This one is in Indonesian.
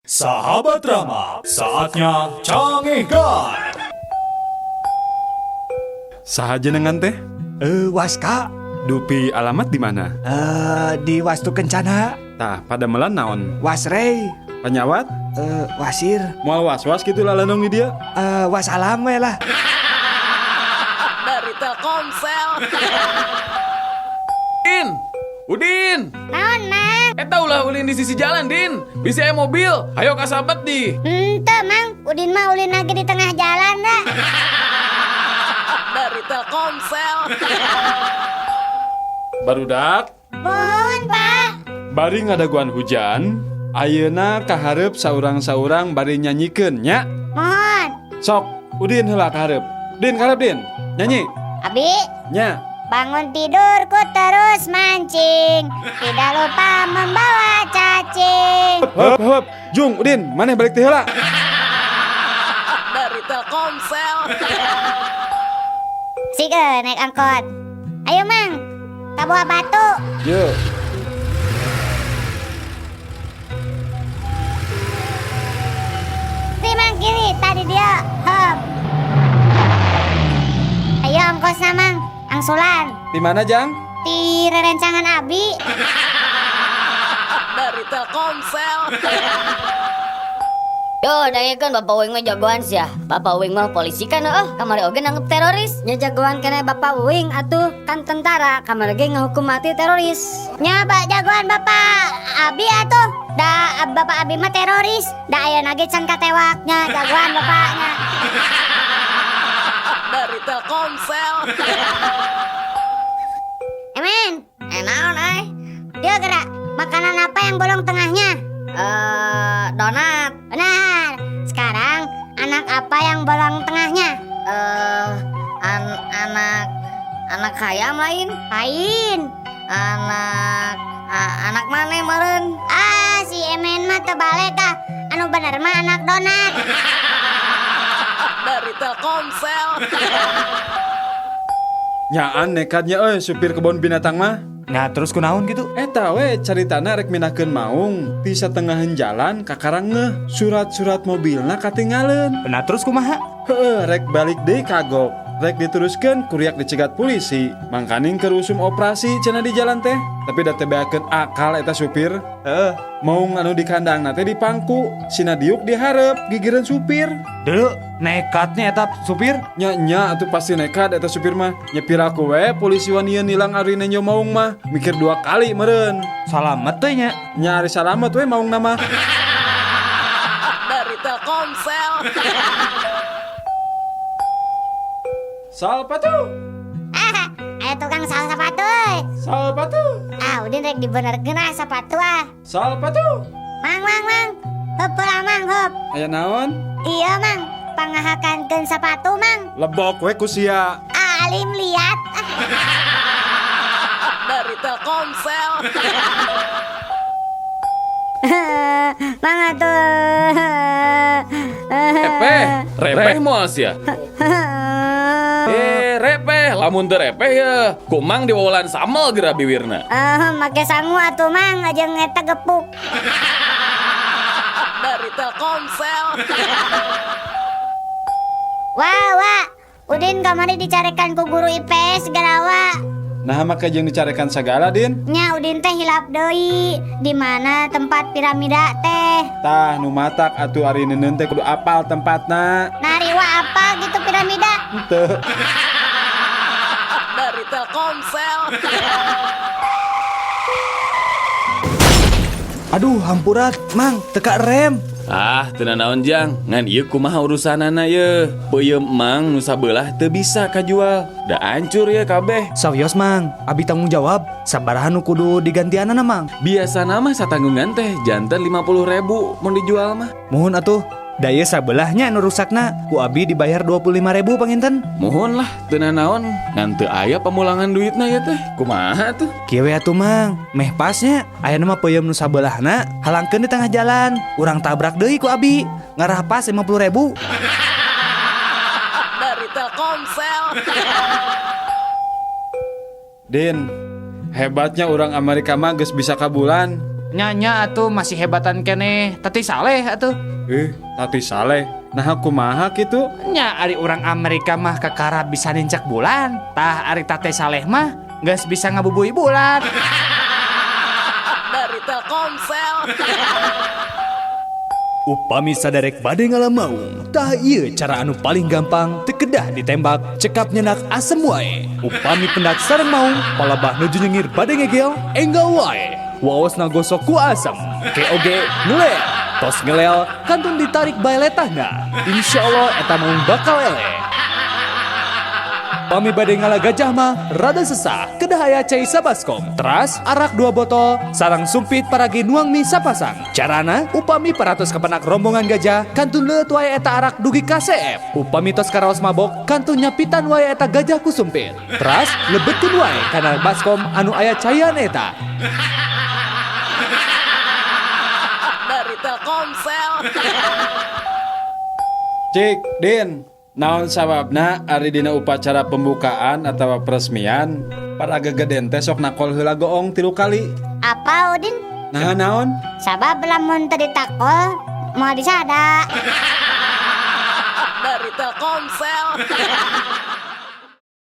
Sahabat Rama, saatnya canggihkan. Sahajenengan teh? Waska, Dupi alamat di mana? di Wastu Kencana, Tah, pada melan naon? Wasrey, Penyawat? Wasir, Moal was-was gitu lah lanong di dia. Wasalam we lah. Dari Telkomsel. Udin, Naon, Mang? eta ulah ulin di sisi jalan, Din. Bisa mobil, ayo kasabet di. Henteu, Mang. Udin mah ulin lagi di tengah jalan dah. Dari Telkomsel. Barudak, Mohon, Pak. bari ngadaguan hujan, ayeuna kaharep saurang-saurang bari nyanyikeun nya. Mohon. Sok, Udin heula kaharep. Din kaharep Din, nyanyi. Abi, Nya. bangun tidurku terus mancing. Tidak lupa membawa cacing. Hop hop, Jung, Udin, maneh balik teh heula. Dari Telkomsel. Sige, naik angkot. Ayo, Mang. Kabuah batu. Ye. Si Mang kiri, tadi dia. Hop. Ayo ongkosna, Mang. Angsulan. Di mana, Jang? Di rerencangan Abi. Dari Telkomsel. Yo, dengekeun Bapak Wing mah jagoan sia. Bapak Wing mah polisi kan kamari oge nanggep teroris. Nya jagoan kena Bapak Wing atuh kan tentara, kamari oge ngahukum mati teroris. Nya jagoan Bapak Abi atuh. Da Bapak Abi mah teroris. Da ayeuna ge can katewaknya jagoan bapaknya. Dari Telkomsel. Emen, naon dia gerak. Makanan apa yang bolong tengahnya? Donat. Benar. Sekarang anak apa yang bolong tengahnya? Anak hayam lain. Lain. Anak mana meureun? Si Emen mah teu balik ah. Anu bener mah anak donat. Dari Telkomsel. Nyaan nekatnya supir kebun binatang mah. Nah terus kunaon gitu? Eta we caritana rek minakeun maung di satengahan jalan kakarang ngeh surat-surat mobilna katinggalin. Nah terus kumaha? Heeh, rek balik deui kagok. Rek diteruskeun kuriak dicegat polisi. Mangkaning kerusum operasi cenah di jalan teh. Tapi da teu beakeun akal eta supir. Maung anu di kandangna teh dipangku. Sina diuk dihareup gigireun supir. Dulu nekatnya eta supir. Nya atuh pasti nekat eta supir mah. Nyepir aku we polisi wanian nilang ari nenyo maung mah. Mikir 2 kali meureun. Salamet teh nya. Nya ari salamet we maung nama. Dari Telkomsel. Salpatu. Ayo tukang sal sepatu. Salpatu. Udin rek dibenerkeun sepatu ah. Salpatu. Mang. Heup lah, Mang, heup. Aya naon? Iya, Mang. Pangahakankeun sepatu, Mang. Lebok we ku sia. Alim liat. Dari Telkomsel. Mang atuh. Repeh moal sia. Repeh, lamun teu repeh ya. Ku Mang diwawalan samel geura bibirna. Make sangu atuh, Mang, aja ngeta gepuk. Dari Telkomsel. Wah. Udin kamari dicarekan ku guru IPS garawa. Nah maka jeung dicarekan sagala Din. Nya Udin teh hilap deui. Di mana tempat piramida teh? Tah nu matak atuh ari neuneun teh kudu apal tempatna. Nariwa apa gitu piramida? Teu. Dari Telkomsel. Aduh hampurat, Mang, teka rem. Teu naon Jang, ngan ieu kumaha urusanana ye. Peuyeum Mang nu sabelah teu bisa kajual. Da hancur ya kabeh. Sawios Mang, Abi tanggung jawab. Sabaraha nu kudu digantianana Mang. Biasana mah satanggungan teh janten 50.000 mun dijual mah. Mohon atuh. Daya sabelahnya anu rusakna ku Abi dibayar 25.000 panginten. Mohon lah, teu naon ngan teu aya pemulangan duitna ya teh. Kumaha tuh? Kieu we atuh Mang, meh pasnya aya mah peuyeum nu sabelahna halangkeun di tengah jalan. Urang tabrak deui ku Abi, ngarah pas 50.000. Dari Telkomsel. Din, hebatnya orang Amerika mah geus bisa kabulan. Nyanya atuh masih hebatan keneh Tati Saleh atuh. Tati Saleh. Nah kumaha kitu? Nya ari orang Amerika mah kakara bisa nincak bulan. Tah ari Tati Saleh mah geus bisa ngabubui bulan. Dari Telkomsel. Upami saderek bade ngalamaung, tah ieu cara anu paling gampang teu kedah ditembak, cekap nyenak asem wae. Upami pendak sareng maung, palebah nuju nyengir bade ngegel, enggak wae. Waos nagosok ku asem, ke oge ngelel. Tos ngelel, kantun ditarik bae letahna. Insyaallah eta maung bakal ele. Upami bade ngala gajah mah rada sesah, kedah aya cai sabaskom. Teras arak 2 botol, sarang sumpit paragi nuang mie sapasang. Carana, upami paratos kepenak rombongan gajah, kantun leut wae eta arak dugi ka CF. Upami tos karaos mabok, kantun nyapitan wae eta gajah ku sumpit. Teras lebetkeun wae kana baskom anu aya caian eta. Dari Telkomsel. Cik, Din. Naon sababna ari dina upacara pembukaan atau peresmian para gegeden teh sok nakol heula goong 3 kali. Apa Udin? Nah naon? Sabab lamun teu ditakol moal disada. Dari Telkomsel.